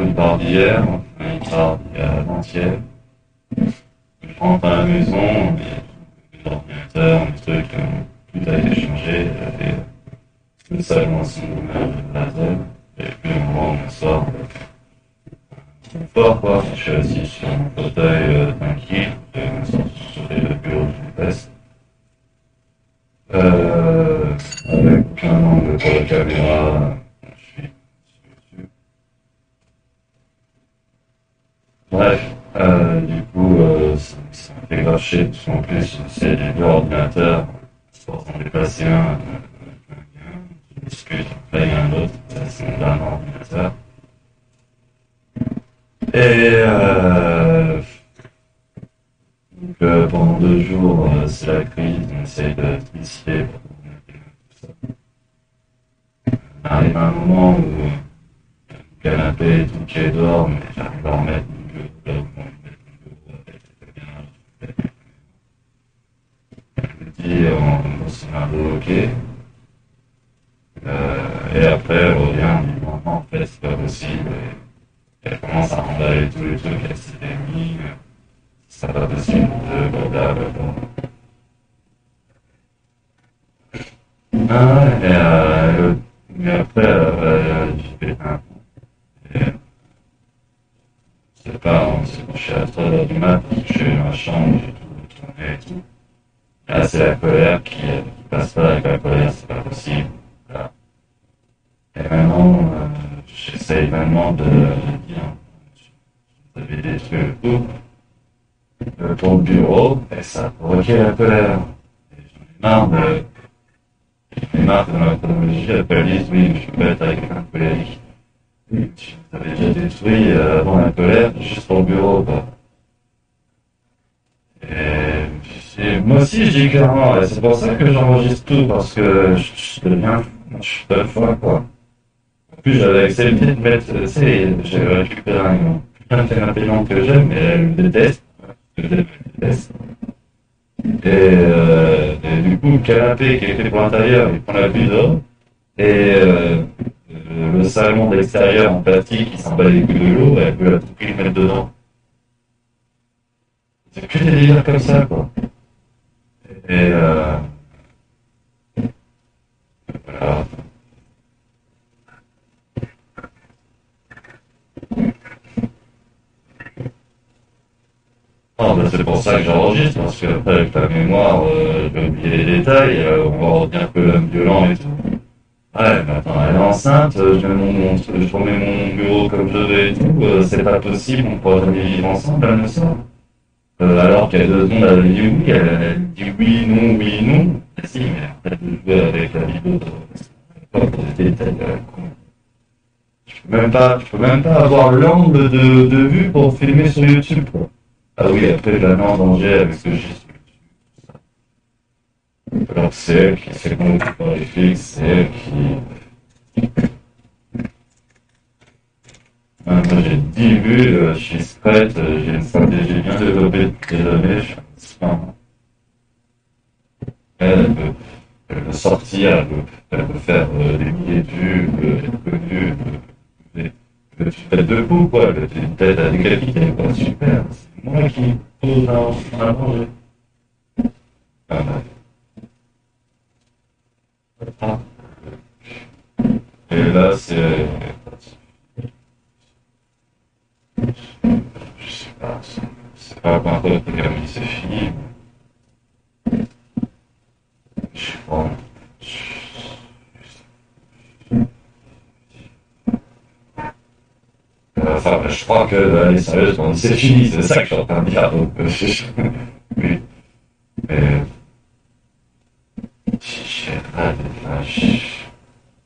il part d'hier, il part d'avant-hier. Je rentre à la maison, l'ordinateur, les trucs, tout a été changé. J'avais le salon à son image de la zone. Et puis, au moment où on sort, fort quoi. Je suis assis sur mon fauteuil tranquille. Je me sens sur le bureau du test. Avec aucun angle pour la caméra. Je suis dessus. Bref, du coup, ça m'a fait grave chier, parce qu'en plus, c'est des deux ordinateurs, pour s'en déplacer un, je discute, après il y a un autre, c'est mon dernier ordinateur. Et pendant 2 jours, c'est la crise, on essaye de tricher pour tout ça. On arrive à un moment où le canapé est tout qui est dehors, mais j'arrive à remettre mon bureau là où on met mon bureau avec les caméras. Je me dis, on s'en a bloqué. Et après, elle revient en me disant, non, en fait, c'est pas possible. Et elle commence à remballer tous les trucs, elle s'est mis, c'est pas possible de blablabla. Ah, mais après, j'ai fait un. Et, c'est pas, on s'est couché à 3 heures du mat, parce que je suis dans ma chambre, j'ai tout tourné et tout. Là, c'est la colère qui passe pas avec la colère, c'est pas possible. Voilà. Et maintenant, j'essaye maintenant de dire, vous avez détruit le tout, pour le bureau, et ça provoque la colère. Et j'en ai marre de ma chronologie, après ils disent, oui, je peux pas être avec quelqu'un de colérique. Oui, tu avais déjà détruit avant la colère, juste pour le bureau, quoi. Moi aussi, je dis clairement, et c'est pour ça que j'enregistre tout, parce que je deviens, je suis pas le fois, quoi. En plus, j'avais accepté de mettre, tu sais, j'ai récupéré un canapé long que j'aime, mais elle me déteste. Je me déteste. Et du coup, le canapé qui est fait pour l'intérieur, il prend la vue dehors. Et le salon de l'extérieur en plastique, il s'en bat les couilles de l'eau, et elle veut à tout prix le mettre dedans. C'est que des délires comme ça, quoi. Et voilà. Non, ben, c'est pour ça que j'enregistre, parce que après, avec la mémoire, je vais oublier les détails, on va retenir que l'homme violent et tout. Ouais, mais attends, elle est enceinte, je remets mon bureau comme je veux et tout, c'est pas possible, on pourra jamais vivre ensemble, elle me sort. Alors qu'il y a 2 secondes, elle avait dit oui, elle dit oui, non. Ah, si, mais après, de jouer avec la vie d'autre, c'est pas pour des détails, con. Je peux même pas avoir l'angle de vue pour filmer sur YouTube, quoi. Ah oui, après, je la mets en danger avec ce que j'ai sur YouTube. Alors, c'est elle qui s'est convaincue par les flics, c'est elle qui. Moi, j'ai 10 vues, je suis prête, j'ai une stratégie bien développée depuis des années, je suis un spam. Elle peut sortir, elle peut faire des milliers de vues, être connue, elle peut faire 2 coups, quoi, elle peut une tête à décapiter, quoi, super, c'est moi qui pose un danger. Ah, bah, et là, je sais pas, c'est pas encore comme c'est fini, je sais pas. Enfin, je crois que, allez, sérieusement, c'est fini, c'est ça que je suis en train de dire. Donc, oui, mais j'ai pas de vache.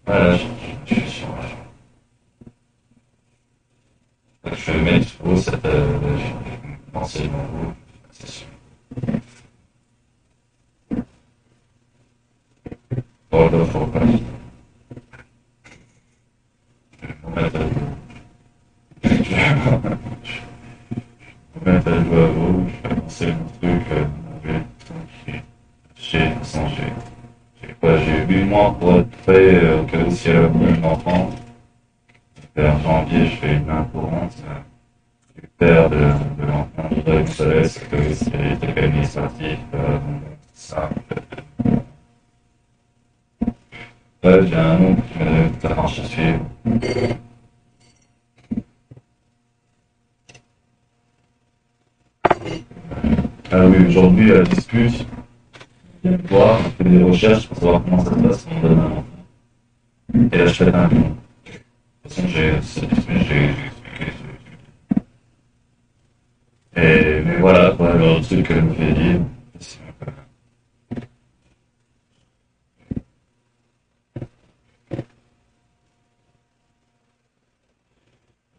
Voilà, je suis sur je vais mettre haut cette, lancer mon haut, c'est sûr. Oh, là, faut pas. Je vais mettre à l'eau, je vais lancer mon truc, je vais tranquille. Sans j'ai quoi, j'ai 8 mois pour être prêt, au cas où si elle a besoin d'enfant. Et en janvier, je fais une main courante du père de l'enfant. Je voudrais que ça laisse que c'est des trucs administratifs, ça. Ouais, j'ai un oncle qui m'a tout à marche à suivre. Ah oui, aujourd'hui, à la dispute, je viens de voir, je fais des recherches pour savoir comment ça se passe quand on donne un enfant. Et là, je fais un million. De toute façon, cette dispute, j'ai expliqué. Mais voilà, quoi, le genre de truc que je me fais dire.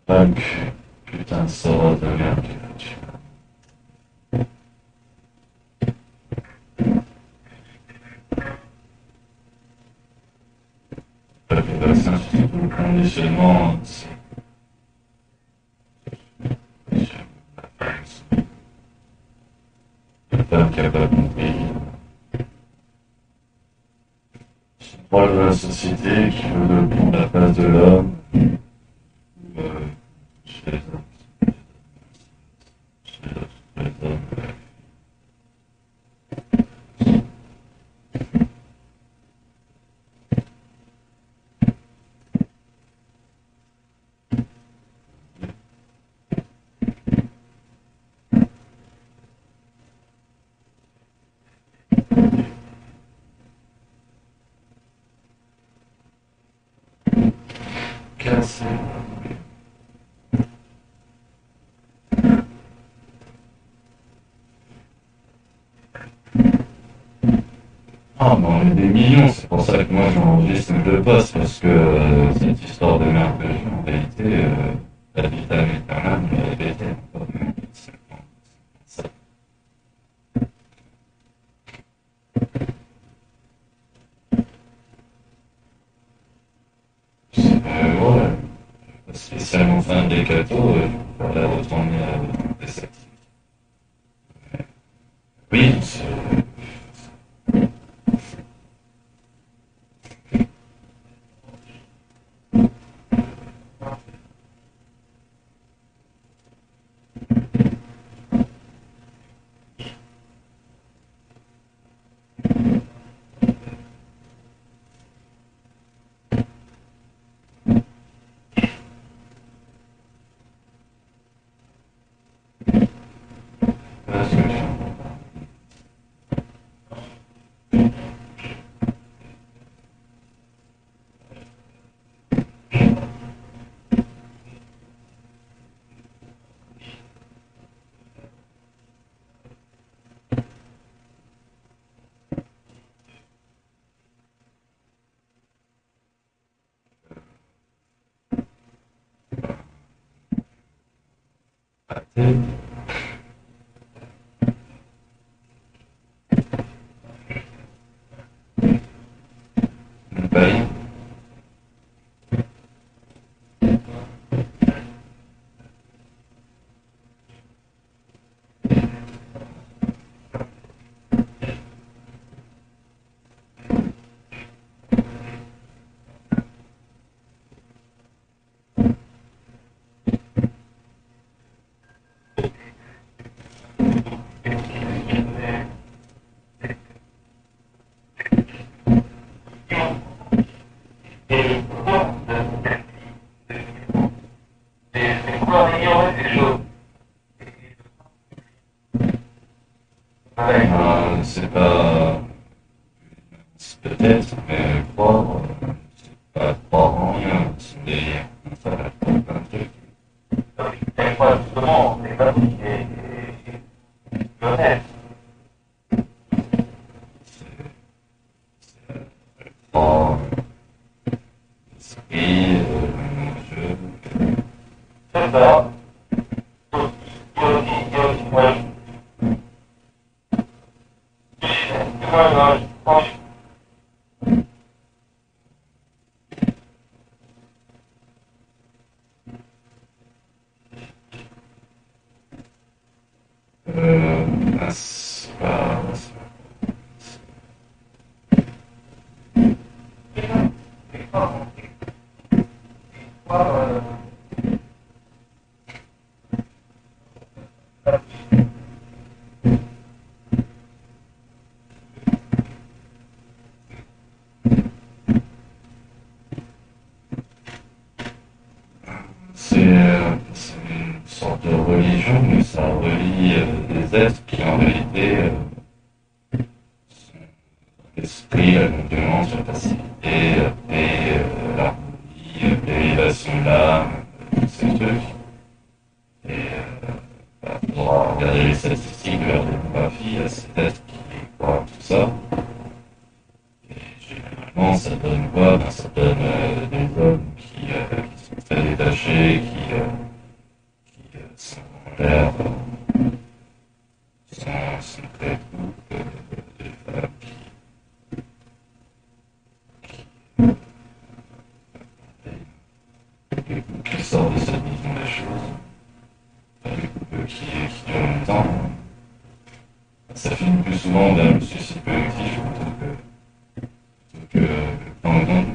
Punk, putain de sort de merde. Le vaccin, c'est surtout le conditionnement. La femme qui a pas compris. C'est le problème de la société qui veut prendre la place de l'homme. Euh, chez les hommes. Chez les hommes. Cassé. Ah, mais on est des millions, c'est pour ça que moi j'enregistre mes deux postes, parce que cette histoire de merde que j'ai, en réalité, la vitam éternelle me l'a répété encore. C'est ça. Ouais, pas spécialement fan des cathos, je pourrais retourner à des sectes. Oui, parce que athée, païen. C'est pas. Peut-être, mais croire, c'est pas croire en rien, c'est des. Ça va être plein de trucs. Croire, esprit, jeu. C'est pas. partie des êtres qui en réalité sont l'esprit, la confiance, la facilité, la paix, l'harmonie, l'élévation de l'âme, tous ces trucs. Et pour regarder les statistiques de leur démographie, il y a cet être qui croit tout ça. Et généralement, ça donne quoi? Ben, ça donne des hommes qui sont très détachés, qui sont en l'air, sans très cool, des femmes qui sortent de cette vision des choses, des couples qui durent longtemps. Ça finit plus souvent vers le suicide collectif plutôt que dans le monde.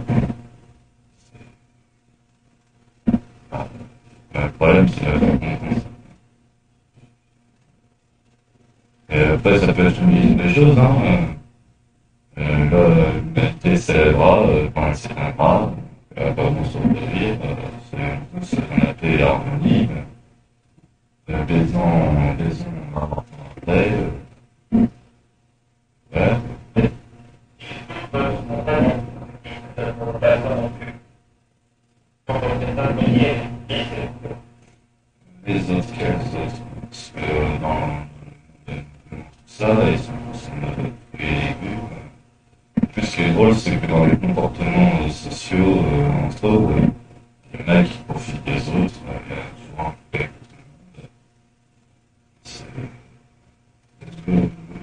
Le problème, c'est la rencontre. Et après, ça peut être des choses, hein. L'humanité s'élèvera quand elle s'éteindra. Elle va vous survivre. C'est un paix et l'harmonie. Baisons après. Ouais. Les autres, quels autres? Parce que dans ça, ils sont plus aigus. Plus ce qui est drôle, c'est que dans les comportements sociaux entre eux, il y en a qui profitent des autres, il y a souvent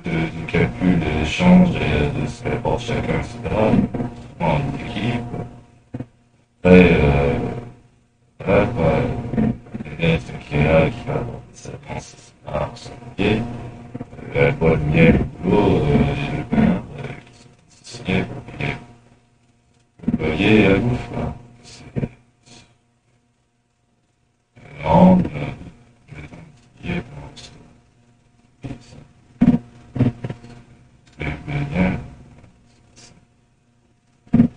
du calcul de l'échange et de ce qu'apporte chacun, etc. Souvent, il y a des équilibres. Après, voilà, quoi, l'être qui est là, qui va apporter sa pensée, son art, son métier, la poêle, le miel, le boulot, et le pain, qui sont signés pour payer le loyer et la bouffe, quoi. C'est grande, qui est bien.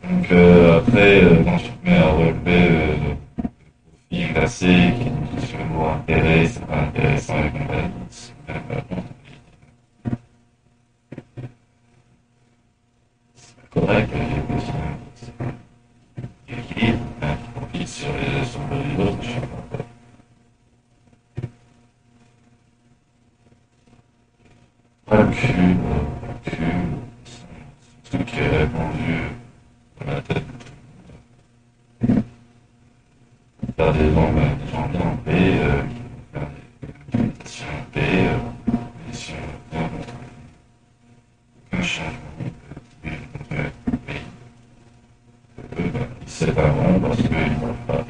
Donc après, quand tu te mets à relever le profil classique, qui sur le intérêt, c'est pas intéressant et compagnie, c'est même pas bon. Correct, j'ai aussi un équilibre qui profite sur les autres, je sais pas. Pas le cul, c'est un truc qui est répandu dans la tête. Faire des gens bien en paix, faire des méditations en paix, et si on vient contre un changement, ils sépareront parce qu'ils ne vont pas.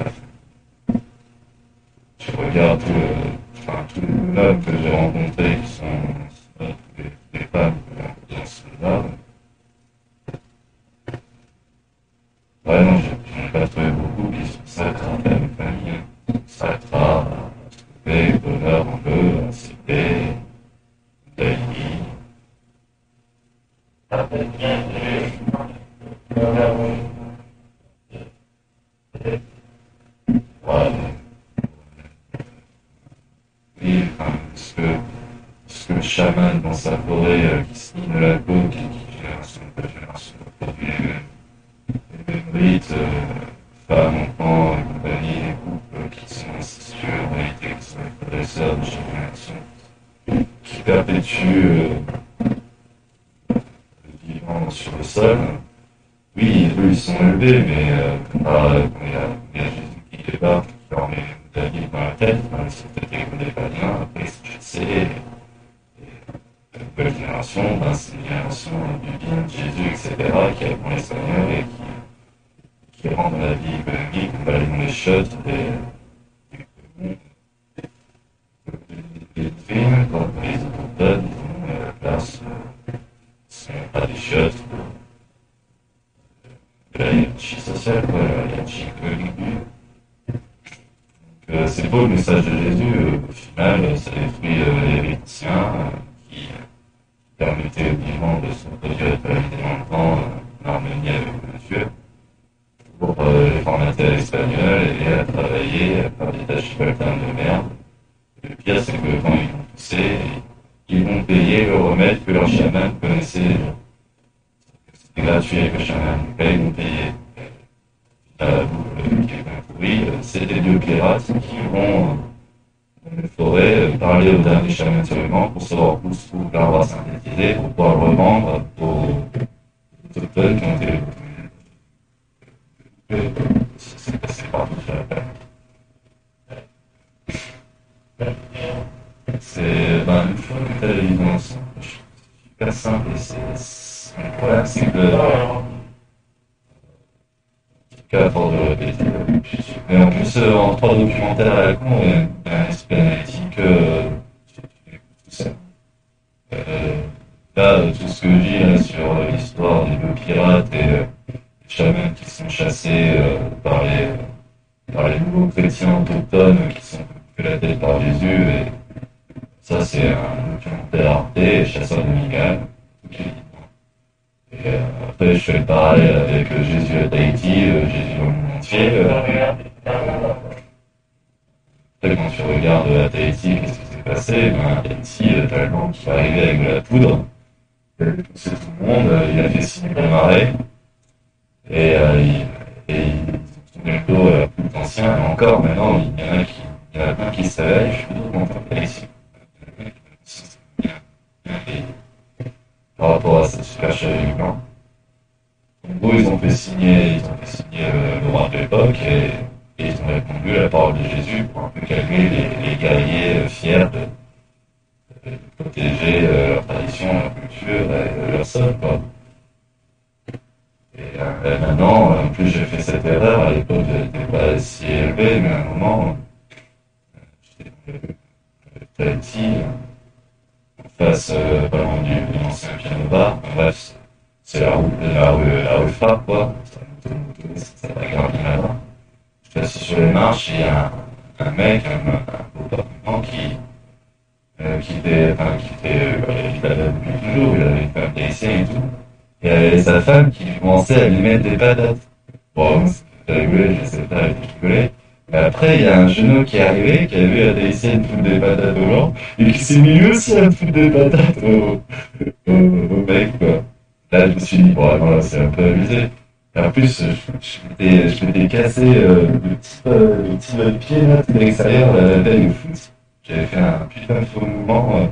Je regarde tous les hommes que j'ai rencontrés qui sont des femmes que j'ai rencontrées dans ce là. Vraiment, j'en ai pas trouvé beaucoup qui sont sacrés à la famille, sacrés à trouver bonheur en eux, à citer, Daily. Ouais. Oui, enfin, ce que le chaman dans sa forêt qui signe la côte, qui génération après génération produit les mêmes rites, femmes, enfants et compagnie, des couples qui sont incestueux en réalité, qui sont les connaisseurs de chaque génération, qui perpétuent le vivant sur le sol. Oui, eux ils sont élevés, mais quand il y a Jésus qui débarque, qui leur met la Bible dans la tête, c'est peut-être qu'ils ne connaissent pas bien, après ils sont chassés. La nouvelle génération, c'est une génération du bien de Jésus, etc., qui apprend l'espagnol et qui rend la vie économique, on va aller dans les chiottes des films, quand les autochtones, ils ont la place, ce ne sont pas des chiottes. La hiérarchie sociale, quoi, la hiérarchie économique. C'est beau le message de Jésus, au final, ça détruit les héréticiens qui permettaient aux vivants de se reproduire dans le temps en harmonie avec Dieu, pour les formater à l'espagnol et à travailler, à faire des tâches de merde. Le pire, c'est que quand ils vont pousser, connaissez, c'était gratuit avec le chaman, ils m'ont payé à la bouffe qui est pourri, c'est des vieux pirates qui vont dans les forêts parler au dernier chaman seulement pour savoir où se trouve l'arbre à synthétiser pour pouvoir le revendre aux autochtones qui ont été c'est passé par tout ça. C'est une fois que tu as l'évidence, c'est super simple et le problème c'est que cas à force de répéter. Mais en plus, en trois documentaires à la con, il y a un esprit analytique, tu écoutes tout ça. Euh, Là, tout ce que je dis là, sur l'histoire des deux pirates et les chamans qui sont chassés par les nouveaux chrétiens autochtones qui sont coupés la tête par Jésus, et ça c'est un documentaire Arte, Chasseur de Mégane. Et après, je fais le parallèle avec Jésus à Tahiti, Jésus au monde entier. Après, quand tu regardes à Tahiti, qu'est-ce qui s'est passé? À Tahiti, t'as le vent qui est arrivé avec de la poudre, il a poussé tout le monde, il a fait signer le marais, et ils ont tourné le dos à la poudre ancienne, et encore maintenant, il y en a plein qui se réveillent, je suis content de Tahiti. Par rapport à cette supercherie du blanc. En gros, ils ont fait signer le roi de l'époque et ils ont répondu à la parole de Jésus pour un peu calmer les guerriers fiers de protéger leur tradition, leur culture et leur sol, quoi. Et maintenant, en plus, j'ai fait cette erreur. À l'époque, je n'étais pas si élevé, mais à un moment, j'étais dans le Tahiti, en face, pas loin de l'ancien piano bar. Bref, c'est la rue Frappe, quoi. C'est la gare du Nord. Je suis assis sur les marches et il y a un mec, un beau parlement il avait depuis toujours, il avait une femme tahitienne et tout. Et il y avait sa femme qui commençait à lui mettre des patates. Bon, c'était rigolé, je sais pas, j'ai rigolé. Mais après, il y a un genou qui est arrivé, qui a vu la tahitienne foutre des patates aux gens, et qui s'est mis lui aussi à foutre des patates au mec, quoi. Là, je me suis dit, bon, non, là, c'est un peu abusé. Et en plus, je m'étais cassé le petit pied, là, tout à l'extérieur, la veille au foot. J'avais fait un putain de faux mouvement.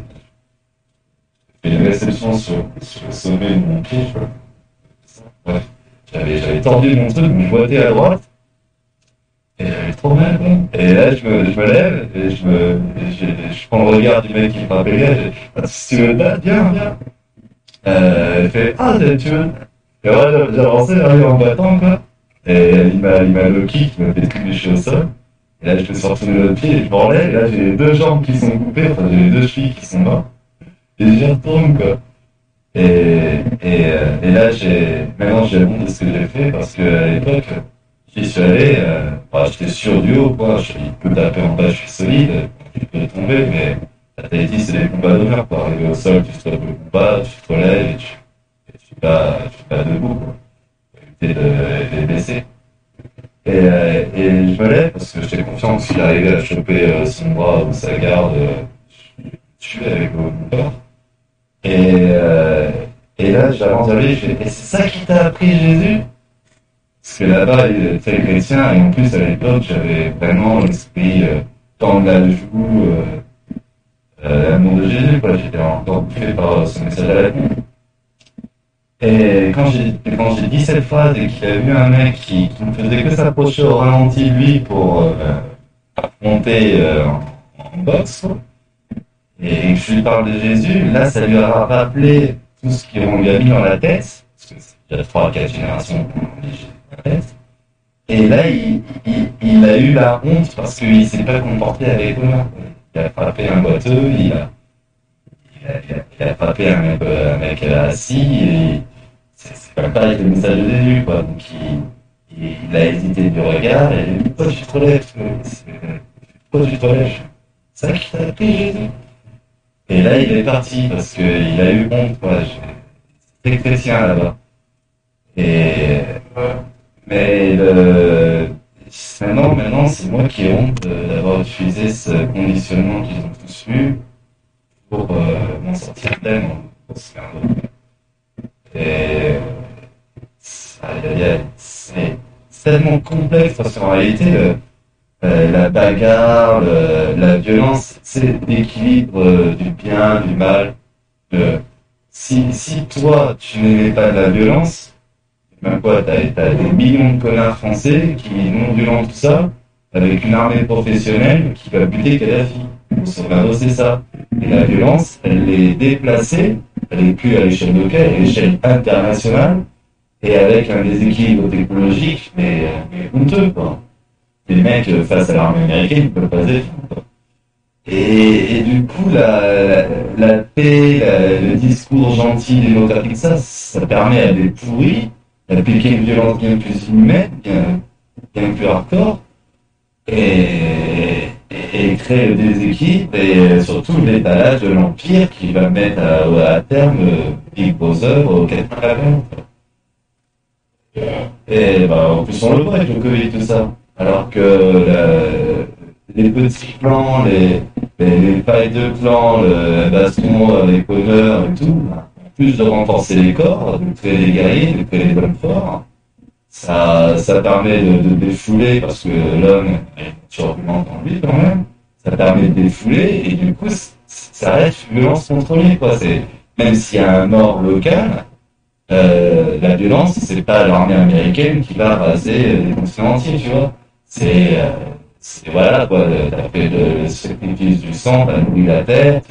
J'ai fait une réception sur le sommet de mon pied, je vois. Bref, j'avais tordu mon truc, mon boîtier à droite. Et j'avais trop mal, quoi. Et là, je me lève, et je prends le regard du mec qui me frappait là, si tu veux te battre, viens, viens. Elle fait, ah, tu veux. Et voilà, j'ai avancé, arrivé en battant, quoi. Et il m'a le kick, il m'a fait trébucher au sol. Et là, je me suis retourné le pied, et je m'enlève, et là, j'ai les deux jambes qui sont coupées, enfin, j'ai les deux chevilles qui sont mortes. Et j'y retourne, quoi. Et là, maintenant, j'ai honte de ce que j'ai fait, parce qu'à l'époque, j'y suis allé, j'étais sûr du haut, quoi. Je peux taper en bas, je suis solide, je peux tomber, mais la Tahiti, c'est des combats d'honneur, quoi. Arrivé au sol, tu stoppes le combat, tu te relèves, et tu vas debout, quoi. Pour éviter de les blesser. Et je me lève, parce que j'étais confiant que s'il arrivait à choper son bras ou sa garde, je tuais avec mon corps. Et là, j'avance vers lui, je fais, et c'est ça qui t'a appris Jésus? Parce que là-bas, il était chrétien, et en plus, à l'époque, j'avais vraiment l'esprit tendre la joue, l'amour de Jésus, quoi. J'étais encore bouffé par son message à la con. Et quand j'ai dit cette phrase et qu'il y a eu un mec qui ne faisait que s'approcher au ralenti de lui pour affronter en boxe, quoi, et je lui parle de Jésus, là, ça lui a rappelé tout ce qu'on lui a mis dans la tête, parce qu'il y a 3-4 générations qu'on a mis Jésus dans la tête. Et là, il a eu la honte parce qu'il s'est pas comporté avec honneur. Il a frappé un boiteux, il a frappé un mec assis, et c'est pas pareil que le message de Jésus, quoi. Donc il a hésité du regard, et pourquoi tu te relèves? Pourquoi tu te relèves? C'est ça qui t'a appris Jésus? Et là, il est parti parce qu'il a eu honte, quoi. C'était chrétien là-bas. Et mais maintenant, c'est moi qui ai honte d'avoir utilisé ce conditionnement qu'ils ont tous eu pour m'en sortir tellement. Et c'est tellement complexe parce qu'en réalité, la bagarre, la violence, c'est l'équilibre du bien, du mal. Si toi, tu n'aimais pas de la violence, ben quoi, t'as des millions de connards français qui non violent tout ça, avec une armée professionnelle qui va buter Kadhafi. C'est ça. Et la violence, elle est déplacée, elle est plus à l'échelle locale, à l'échelle internationale, et avec un déséquilibre technologique, mais honteux, quoi. Les mecs, face à l'armée américaine, ils peuvent pas se défendre, quoi. Et du coup, la paix, le discours gentil, démocratique, ça permet à des pourris d'appliquer une violence bien plus inhumaine, bien plus hardcore, et créer le déséquilibre et surtout l'étalage de l'Empire qui va mettre à terme Big Brother au 80. Et bah, en plus, on le voit avec le Covid, tout ça. Alors que les petits clans, les failles de clans, le baston avec honneur et tout, en plus de renforcer les corps, de créer des guerriers, de créer des hommes forts, ça permet de défouler, parce que l'homme est turbulent en lui quand même, ça permet de défouler, et du coup, ça reste une violence contrôlée, quoi. Même s'il y a un mort local, la violence, c'est pas l'armée américaine qui va raser des continents entiers, tu vois. Voilà, quoi, t'as fait le sacrifice du sang, t'as nourri la terre,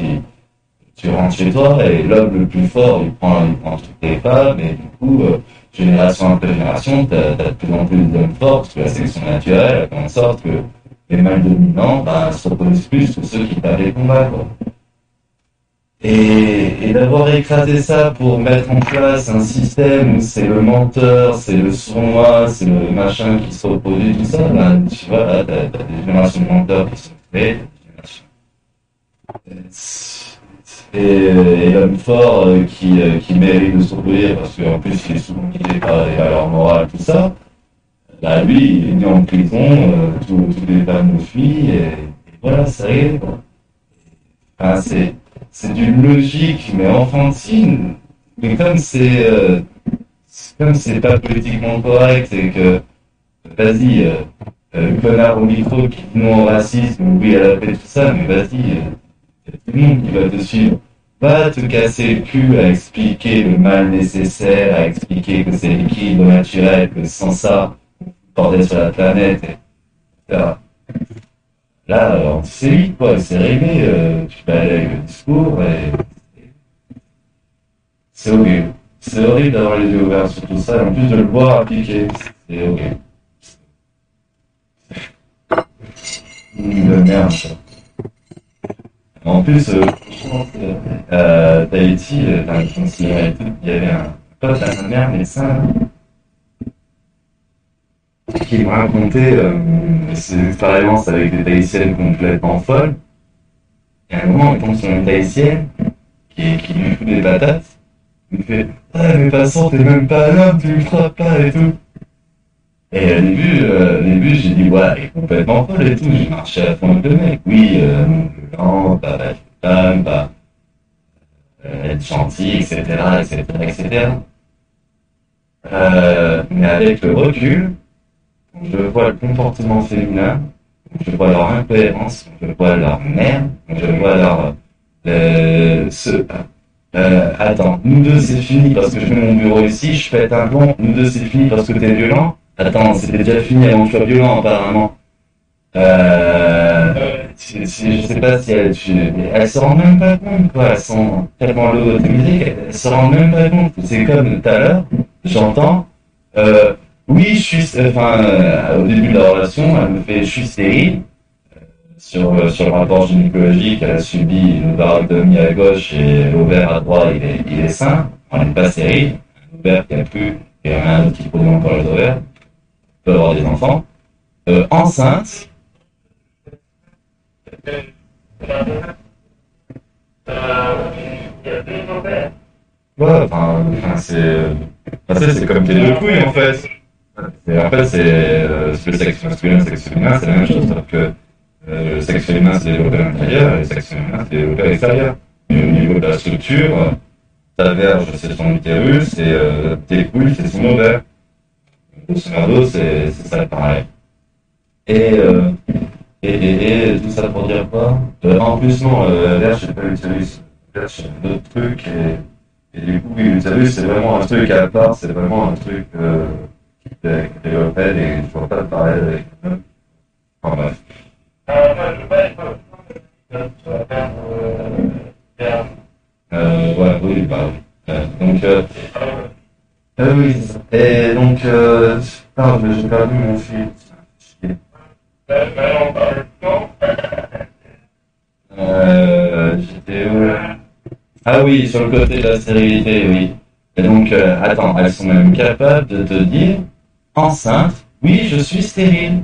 tu rentres chez toi, et l'homme le plus fort, il prend toutes tes femmes, et du coup, génération après génération, t'as de plus en plus d'hommes forts, parce que la sélection naturelle a fait en sorte que les mâles dominants, bah, se reproduisent plus que ceux qui perdent les combats, quoi. Et d'avoir écrasé ça pour mettre en place un système où c'est le menteur, c'est le sournois, c'est le machin qui se reproduit, tout ça, ben, tu vois, là, t'as des générations de menteurs qui sont créées, et l'homme fort qui mérite de se reproduire parce qu'en plus il est souvent guidé par les valeurs morales, tout ça, bah lui, il est mis en prison, tous les femmes le fuient, et voilà, ça y est, quoi. Enfin, c'est d'une logique, mais enfantine. Mais comme c'est pas politiquement correct et que, vas-y, le connard au micro qui dit non au racisme, oui à la paix, tout ça, mais vas-y, tout le monde qui va te suivre. Va te casser le cul à expliquer le mal nécessaire, à expliquer que c'est l'équilibre naturel, que sans ça, on bordel sur la planète, etc. Là, antisémite, quoi, c'est réglé, tu balayes le discours, et c'est horrible. C'est horrible d'avoir les yeux ouverts sur tout ça, et en plus de le voir appliqué, c'est horrible. De merde, ça. En plus, franchement, Tahiti, enfin, je considérais tout, il y avait un pote à ma mère, médecin, qui me racontait ses expériences avec des Tahitiennes complètement folles. Et à un moment, il tombe sur une Tahitienne qui lui fout des patates. Il me fait «Ah, mais de toute façon, t'es même pas un homme, tu me frappes pas et tout.» Et au début, j'ai dit «Ouais, elle est complètement folle et tout.» J'ai marché à fond avec le mec. Oui, non violent, pas battre une femme, pas être gentil, etc., etc., etc. Mais avec le recul, je vois le comportement féminin, je vois leur incohérence, je vois leur merde, je vois leur... attends, nous deux c'est fini parce que je mets mon bureau ici, je pète un plomb, nous deux c'est fini parce que t'es violent. Attends, c'était déjà fini avant que je sois violent apparemment. Je sais pas si elles se rendent même pas compte, quoi, elles sont tellement lobotomisées qu'elles se rendent même pas compte. C'est comme tout à l'heure, j'entends, oui, au début de la relation, elle me fait, je suis stérile, sur le rapport gynécologique, elle a subi une ovarectomie à gauche et l'ovaire à droite, il est sain, on n'est pas stérile, un ovaire qui a plus, et un autre qui produit encore les ovaires, peut avoir des enfants, enceinte, ouais, c'est comme tes deux couilles, en fait. En fait, c'est le sexe masculin, le sexe féminin, c'est la même chose, sauf que le sexe féminin, c'est développé à l'intérieur, et le sexe féminin, c'est développé à l'extérieur. Et au niveau de la structure, ta verge, c'est ton utérus, et tes couilles, c'est son ovaire. Grosso merdo, c'est ça pareil. Et, euh, et tout ça pour dire quoi? En plus, non, la verge, c'est pas l'utérus. La verge, c'est d'autres trucs, et du coup, oui, l'utérus, c'est vraiment un truc à part, c'est vraiment un truc qui développait, et je vois pas de parallèle avec. Enfin bref. Ouais, oui, bah oui. Donc, oui, c'est ça. Et donc, j'ai perdu mon fil. Chier. J'étais où là? Ah oui, sur le côté de la stérilité, oui. Et donc, attends, elles sont même capables de te dire, enceinte, oui, je suis stérile.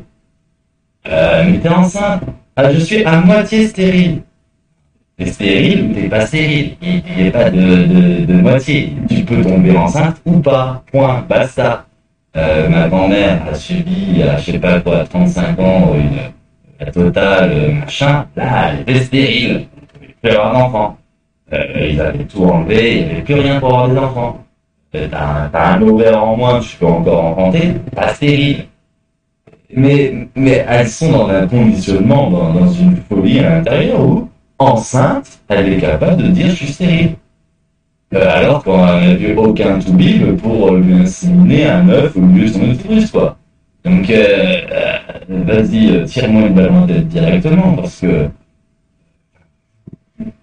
Mais t'es enceinte. Ah, je suis à moitié stérile. T'es stérile ou t'es pas stérile. Il n'y a pas de moitié. Tu peux tomber enceinte ou pas. Point. Basta. Ma grand-mère a subi, je sais pas quoi, 35 ans, la totale, machin. Là, elle était stérile. Elle pouvait avoir un enfant. Ils avaient tout enlevé, il n'y avait plus rien pour avoir des enfants. T'as un ovaire en moins, tu peux encore enfanter. Pas stérile. Mais elles sont dans un conditionnement, dans une folie à l'intérieur où, enceinte, elle est capable de dire je suis stérile. Alors qu'on n'a vu aucun toubib pour lui inséminer un œuf au milieu de son utérus, quoi. Donc, vas-y, tire-moi une balle en tête directement, parce que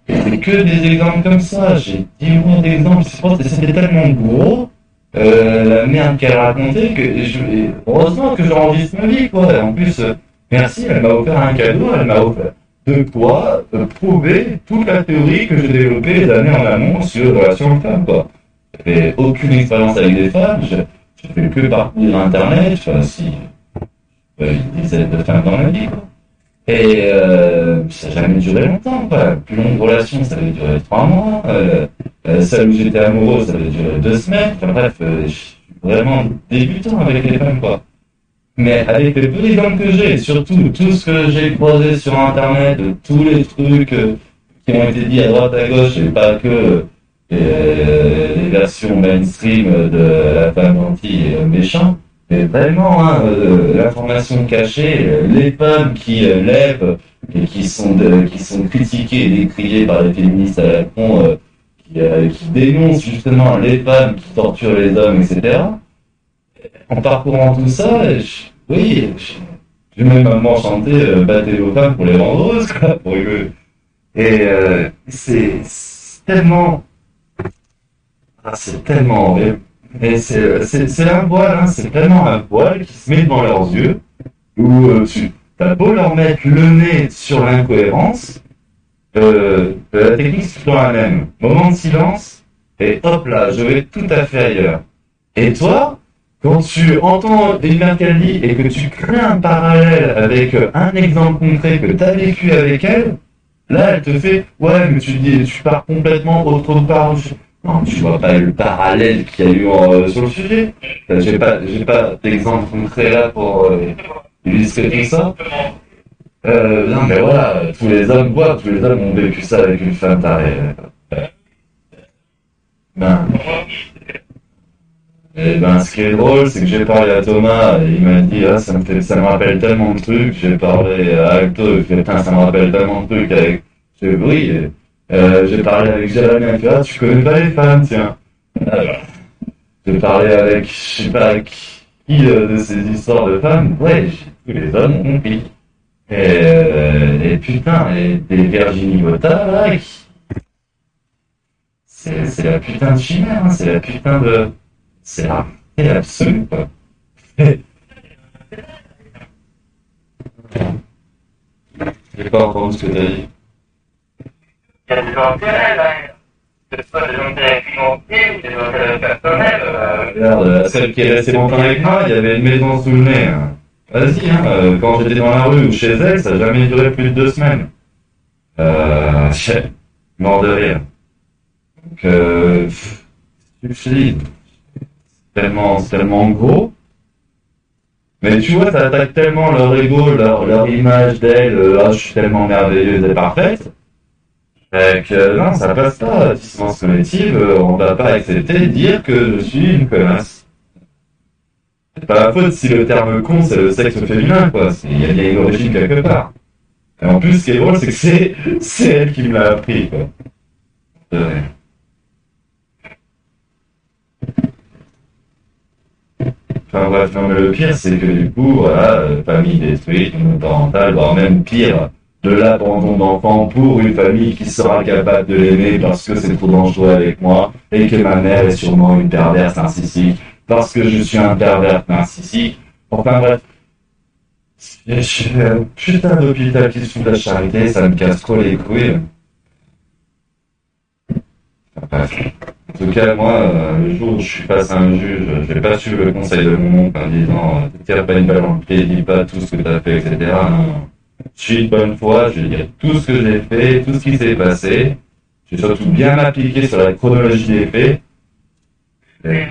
c'est que des exemples comme ça. J'ai 10 millions d'exemples, c'était tellement gros, la merde qu'elle racontait, heureusement que j'enregistre ma vie, quoi. Et en plus, merci, elle m'a offert un cadeau, elle m'a offert de quoi prouver toute la théorie que j'ai développée les années en amont sur les relations hommes-femmes, quoi. J'avais aucune expérience avec des femmes, j'ai fait que parcourir Internet, enfin, si, une dizaine de femmes dans ma vie, quoi. Et ça n'a jamais duré longtemps, quoi. La plus longue relation, ça avait duré 3 mois. Celle où j'étais amoureux, ça avait duré 2 semaines. Enfin bref, je suis vraiment débutant avec les femmes, quoi. Mais avec les peu d'exemples que j'ai, et surtout tout ce que j'ai croisé sur Internet, tous les trucs qui ont été dit à droite à gauche, et pas que les versions mainstream de la femme gentille et méchant, mais vraiment, hein, l'information cachée, les femmes qui lèvent et qui sont critiquées et décriées par les féministes à la con, qui dénoncent justement les femmes qui torturent les hommes, etc. En parcourant tout ça, oui, j'ai même à moment chanté battez vos femmes pour les rendre heureuses, quoi, pour rigoler. Et c'est tellement horrible. Et c'est un voile, hein, c'est vraiment un voile qui se met devant leurs yeux, où t'as beau leur mettre le nez sur l'incohérence, la technique c'est toujours la même. Moment de silence, et hop là, je vais tout à fait ailleurs. Et toi, quand tu entends une mère qu'elle dit et que tu crées un parallèle avec un exemple concret que tu as vécu avec elle, là elle te fait ouais mais tu pars complètement autre part. Non, tu vois pas le parallèle qu'il y a eu sur le sujet. J'ai pas d'exemple concret là pour illustrer tout ça. Non mais voilà, tous les hommes ont vécu ça avec une femme tarée. Ben, et ben, ce qui est drôle, c'est que j'ai parlé à Thomas, et il m'a dit, ah, ça me rappelle tellement de trucs. J'ai parlé à Alto, il fait, putain, ça me rappelle tellement de trucs avec, j'ai dit, oui, j'ai parlé avec Jérémy, il fait, ah, tu connais pas les femmes, tiens. Alors, j'ai parlé avec, je sais pas qui, de ces histoires de femmes, ouais, tous les hommes ont compris. Et putain, et des Virginie Lotta, là, c'est la putain de chimère, hein, c'est la putain de, c'est la réalité absolue, quoi. J'ai pas entendu ce que t'as dit. Il y a des intérêts, là. C'est pas des intérêts financiers ou des intérêts personnels. Regarde, celle qui est restée longtemps avec moi, il y avait une maison sous le nez, hein. Vas-y, hein, quand j'étais dans la rue ou chez elle, ça n'a jamais duré plus de 2 semaines. Mort de rire. Donc, je te dis, c'est tellement gros. Mais tu vois, ça attaque tellement leur ego, leur image d'elle, ah, je suis tellement merveilleuse et parfaite, Non, ça passe pas. Dissonance cognitive, on va pas accepter de dire que je suis une connasse. C'est pas la faute si le terme con c'est le sexe féminin, quoi. Il y a bien une origine quelque part. Et en plus, ce qui est drôle, c'est que c'est elle qui me l'a appris, quoi. Euh, Enfin bref, non mais le pire c'est que du coup, voilà, famille détruite, monoparentale, voire même pire, de l'abandon d'enfant pour une famille qui sera capable de l'aimer parce que c'est trop dangereux avec moi et que ma mère est sûrement une perverse narcissique parce que je suis un pervers narcissique. Enfin bref, putain d'hôpital qui se fout de la charité, ça me casse trop les couilles. Enfin, bref. En tout cas, moi, le jour où je suis face à un juge, je vais pas suivre le conseil de mon oncle en disant ne tire pas une balle dans le pied, dis pas tout ce que tu as fait, etc. Non, non. Je suis de bonne foi, je vais dire tout ce que j'ai fait, tout ce qui s'est passé. Je vais surtout bien m'appliquer sur la chronologie des faits. Et-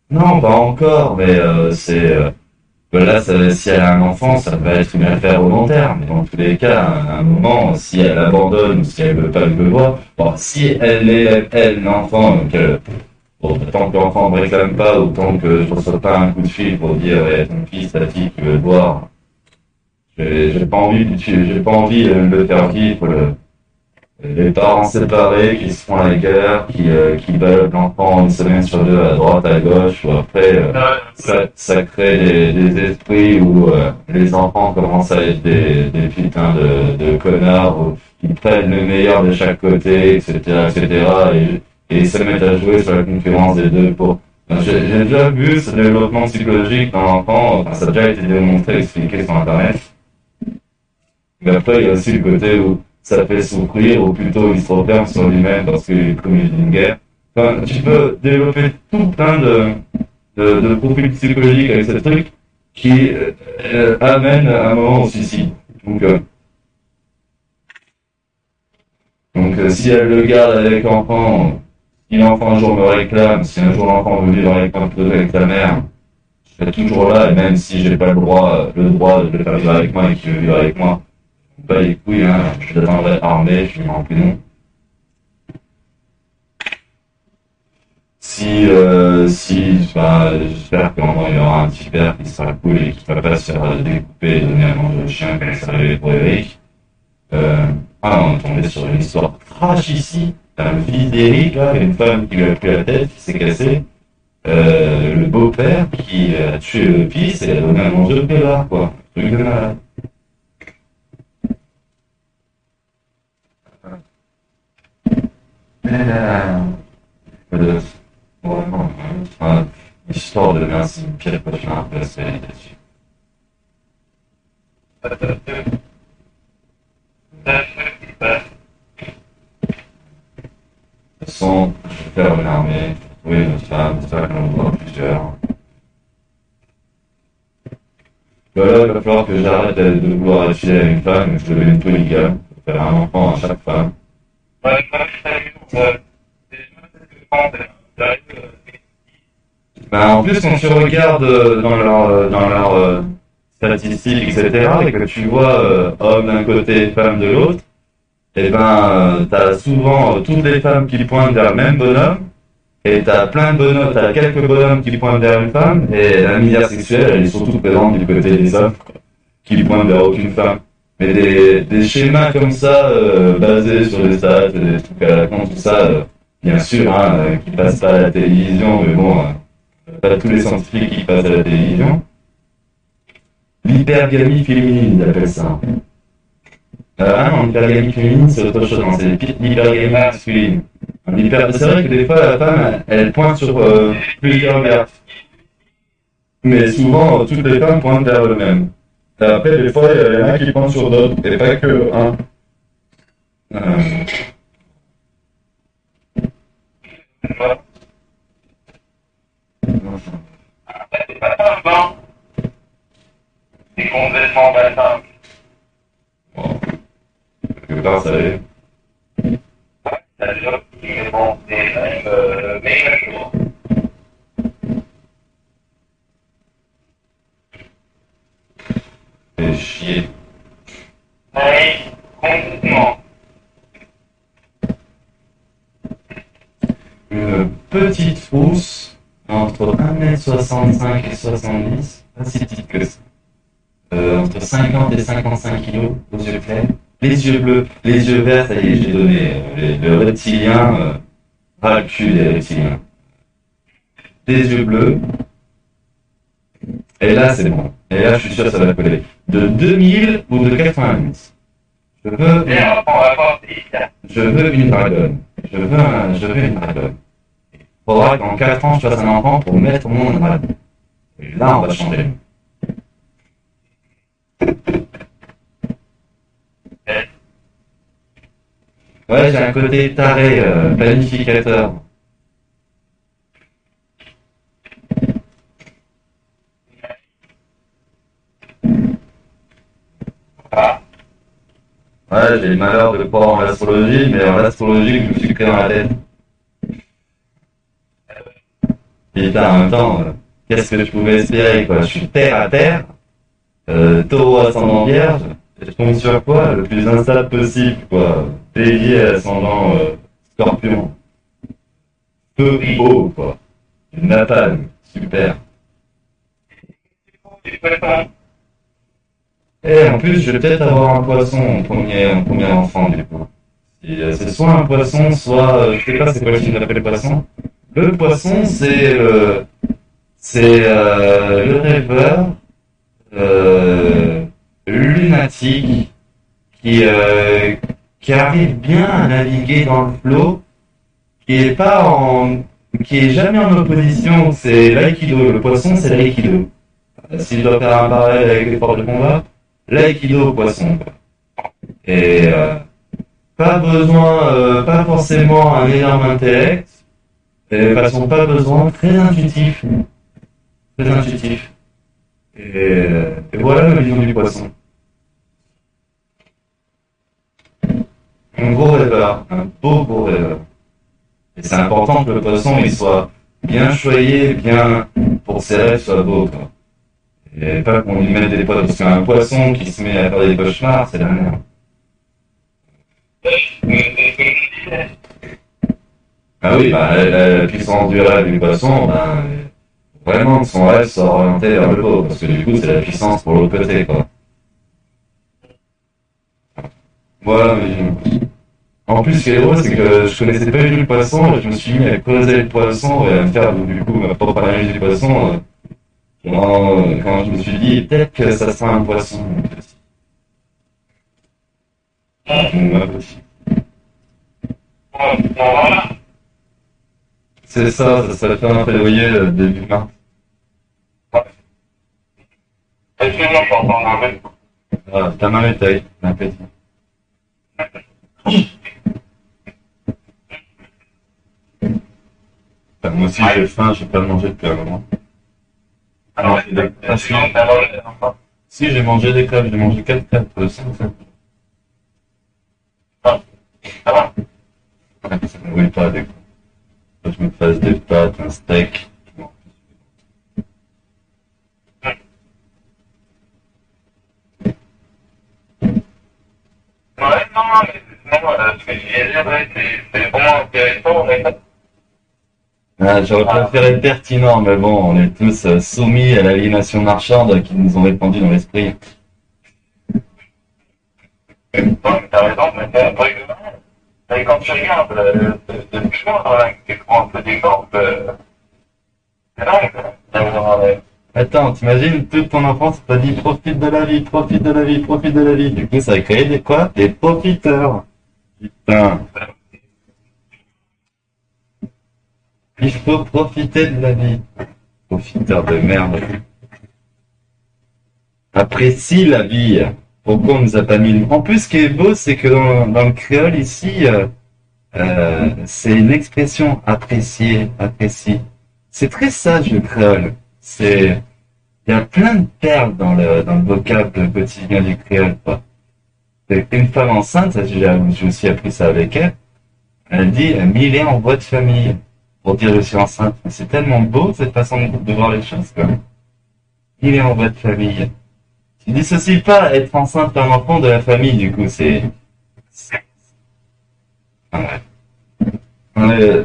Non, pas encore, mais là, si elle a un enfant, ça va être une affaire au long terme. Mais dans tous les cas, à un moment, si elle abandonne ou si elle veut pas que je le voie, bon, si elle est, elle, l'enfant, que, bon, tant que l'enfant ne me réclame pas, autant que je ne reçois pas un coup de fil pour dire, ouais, ton fils, ta fille, tu veux le voir, j'ai pas envie de le faire vivre, les parents séparés qui se font la guerre, qui veulent l'enfant une semaine sur deux à droite, à gauche, ou après, ça crée des esprits où les enfants commencent à être des putains de connards, où ils prennent le meilleur de chaque côté, etc., etc., et ils se mettent à jouer sur la concurrence des deux pour... Enfin, j'ai déjà vu ce développement psychologique dans l'enfant, enfin, ça a déjà été démontré, expliqué sur Internet. Mais après, il y a aussi le côté où ça fait souffrir, ou plutôt il se referme sur lui-même parce qu'il est commis d'une guerre. Enfin, tu peux développer tout plein de profils psychologiques avec ce truc qui amène à un moment au suicide. Donc, euh, donc, si elle le garde avec l'enfant, si l'enfant un jour me réclame, si un jour l'enfant veut vivre avec ta mère, je serai toujours là, et même si j'ai pas le droit de le faire vivre avec moi et qu'il veut vivre avec moi, pas les couilles, hein, je l'attendrai armé, je lui mets en non. J'espère qu'un moment il y aura un petit père qui sera cool et qui va pas se faire découper et donner à manger au chien comme ça arrivé pour Eric. On est tombé sur une histoire trash ici. Un fils d'Eric, là, une femme qui lui a pris la tête, qui s'est cassée. Le beau-père qui a tué le fils et a donné à manger au pédard, quoi. Truc de malade. Euh, Vraiment, l'histoire de Merci, pire cauchemar de la série là-dessus. De toute façon, je vais faire une armée, trouver une autre femme, j'espère qu'on en voit plusieurs. Voilà, il va falloir que j'arrête de vouloir être fidèle à une femme et que je devienne polygame, pour faire un enfant à chaque femme. Ben, en plus, quand tu regardes dans leurs statistiques, etc., et que tu vois homme d'un côté, femme de l'autre, eh ben, t'as souvent toutes les femmes qui pointent vers le même bonhomme, et t'as plein de bonhommes, t'as quelques bonhommes qui pointent vers une femme, et la misère sexuelle, elle est surtout présente du côté des hommes, qui pointent vers aucune femme. Mais des schémas comme ça, basés sur les stats, des trucs à la con, tout ça, bien sûr, hein, qui passent pas à la télévision, mais bon, pas tous les scientifiques qui passent à la télévision. L'hypergamie féminine, ils appellent ça. Non, l'hypergamie féminine, c'est autre chose, non, c'est l'hypergamie masculine. C'est vrai que des fois, la femme, elle pointe sur plusieurs vers. Mais souvent, toutes les femmes pointent vers eux-mêmes. Après, des fois, il y en a qui pointent sur d'autres, et pas que un. Euh, bon, quelque part, ça l'est. Fait chier. une petite rousse entre 1,65 m et 70, pas si petite que ça. Entre 50 et 55 kilos, aux yeux clairs. Les yeux bleus, les yeux verts, ça y est, j'ai donné le reptilien, le cul des reptiliens. Des yeux bleus, et là c'est bon. Et là je suis sûr que ça va coller. De 2000 ou de 90. Je veux une dragonne. Je veux une dragonne. Il faudra qu'en 4 ans je fasse un enfant pour mettre mon nom de dragonne. Et là on va changer. Ouais, j'ai un côté taré, planificateur. Ouais, j'ai le malheur de croire en l'astrologie, mais en l'astrologie que je me suis créé dans la tête. Et putain, en même temps, qu'est-ce que je pouvais espérer, quoi? Je suis terre à terre, taureau ascendant vierge, et je tombe sur quoi? Le plus instable possible, quoi. Bélier ascendant scorpion. Peu beau, quoi. Une napalm, super. Et en plus, je vais peut-être avoir un poisson en premier enfant, du coup. C'est soit un poisson, soit, je sais pas c'est quoi le signe d'appelle le poisson. Le poisson, c'est le rêveur, lunatique, qui arrive bien à naviguer dans le flot, qui est jamais en opposition, c'est l'aïkido. Le poisson, c'est l'aïkido. S'il doit faire un parallèle avec les sports de combat, l'aïkido poisson. Et pas forcément un énorme intellect, et façon pas besoin, très intuitif. Très intuitif. Et voilà ma vision du poisson. Un gros rêveur, un beau rêveur. Et c'est important que le poisson il soit bien choyé, bien pour ses rêves soient beaux, quoi. Et pas qu'on lui mette des poissons, parce qu'un poisson qui se met à faire des cauchemars, c'est la merde. Ah oui, bah, la puissance du rêve du poisson, ben, vraiment, son rêve soit orienté vers le haut, parce que du coup, c'est la puissance pour l'autre côté, quoi. Voilà, mais en plus, ce qui est drôle, c'est que je connaissais pas du tout le poisson, et je me suis mis à creuser le poisson et à me faire, du coup, ma propre analyse du poisson, quand je me suis dit, peut-être que ça sera un poisson. C'est ça, ça serait faire un plaidoyer début mars. Voilà, ta main est taille, l'appétit. Enfin, moi aussi j'ai faim, j'ai pas mangé depuis un moment. Si j'ai mangé des crêpes, j'ai mangé 4 crêpes, 5 crêpes. Ouais, ça me brûle pas des fois. Faut que je me fasse des pâtes, un steak. Ah, j'aurais préféré être pertinent, mais bon, on est tous soumis à l'aliénation marchande qui nous ont répandu dans l'esprit. T'as raison, mais c'est un truc de mal. Et quand tu regardes depuis longtemps, tu prends un peu d'exemple, c'est dingue. Attends, t'imagines, toute ton enfance, t'as dit profite de la vie, profite de la vie, profite de la vie. Du coup, ça a créé des quoi? Des profiteurs. Putain. Il faut profiter de la vie. Profiteur de merde. Apprécie la vie. Pourquoi on nous a pas mis le... En plus, ce qui est beau, c'est que dans le créole ici, c'est une expression apprécier, apprécie. C'est très sage le créole. Il y a plein de perles dans le vocable quotidien du créole, quoi. Une femme enceinte, j'ai aussi appris ça avec elle. Elle dit, mille est en voie de famille. Pour dire je suis enceinte. C'est tellement beau, cette façon de voir les choses, quoi. Il est en voie de famille. Tu dissocies pas être enceinte d'un enfant de la famille, du coup, ouais. Ouais,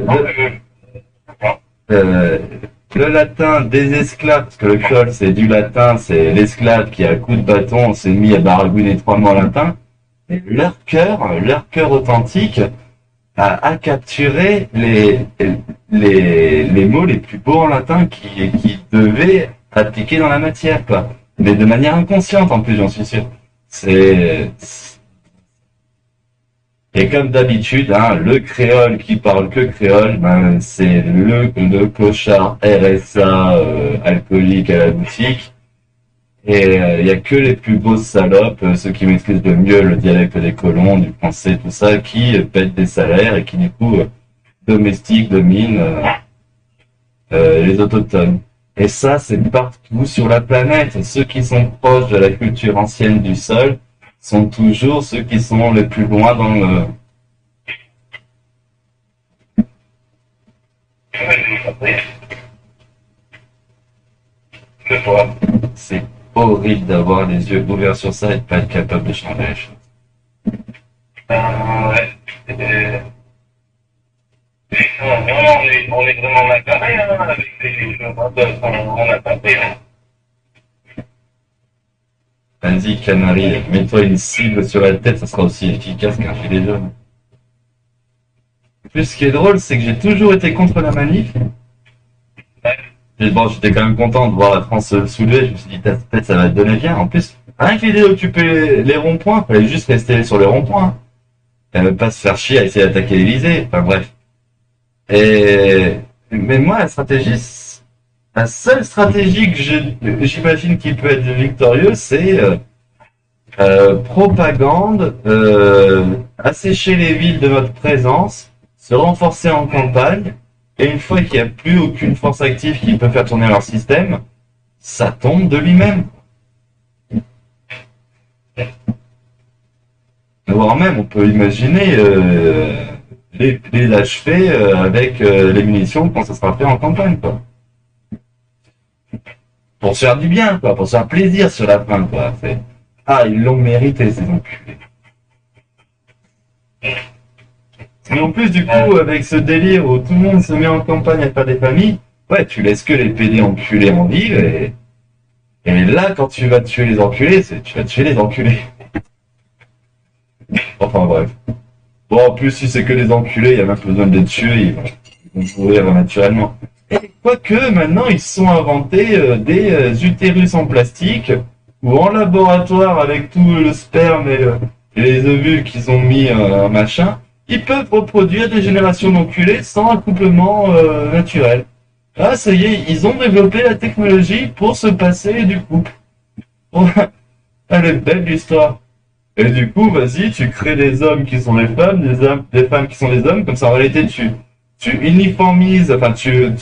euh, le latin des esclaves, parce que le créole c'est du latin, c'est l'esclave qui à coup de bâton s'est mis à baragouiner 3 mots en latin. Et leur cœur authentique a capturé les mots les plus beaux en latin qui devaient appliquer dans la matière, quoi. Mais de manière inconsciente en plus, j'en suis sûr. C'est Et comme d'habitude, hein, le créole qui parle que créole, ben, c'est le clochard RSA alcoolique à la boutique. Et il y a que les plus grosses salopes, ceux qui maîtrisent le mieux le dialecte des colons, du français, tout ça, qui pètent des salaires et qui du coup domestiquent, dominent les autochtones. Et ça, c'est partout sur la planète. Ceux qui sont proches de la culture ancienne du sol sont toujours ceux qui sont les plus loin dans le... C'est horrible d'avoir les yeux ouverts sur ça et de pas être capable de changer les choses. Ouais. On est vraiment macarré avec les choses qu'on a tenté. Vas-y, Canary, mets-toi une cible sur la tête, ça sera aussi efficace qu'un gilet jaune. En plus, ce qui est drôle, c'est que j'ai toujours été contre la manif. Et bon, j'étais quand même content de voir la France se soulever. Je me suis dit, peut-être ça va te donner bien. En plus, rien que l'idée d'occuper les ronds-points, fallait juste rester sur les ronds-points. Et pas se faire chier à essayer d'attaquer l'Elysée. Enfin bref. Mais moi, la seule stratégie que j'imagine qui peut être victorieuse, c'est propagande, assécher les villes de notre présence, se renforcer en campagne, et une fois qu'il n'y a plus aucune force active qui peut faire tourner leur système, ça tombe de lui-même. Voire même, on peut imaginer les achever avec les munitions quand ça sera fait en campagne, quoi. Pour se faire du bien, quoi, pour se faire plaisir sur la fin, quoi. Ah, ils l'ont mérité, ces enculés. Mais en plus, du coup, avec ce délire où tout le monde se met en campagne à faire des familles, ouais, tu laisses que les PD enculés en ville, et là, quand tu vas tuer les enculés, tu vas tuer les enculés. Enfin, bref. Bon, en plus, si c'est que les enculés, il n'y a même pas besoin de les tuer, ils vont mourir naturellement. Et quoique, maintenant, ils se sont inventés des utérus en plastique, ou en laboratoire, avec tout le sperme et les ovules qu'ils ont mis en machin, ils peuvent reproduire des générations d'enculés sans accouplement naturel. Ah, ça y est, ils ont développé la technologie pour se passer du couple. Elle est belle l'histoire. Et du coup, vas-y, tu crées des hommes qui sont des femmes, des femmes qui sont des hommes, comme ça en réalité tu uniformises, enfin tu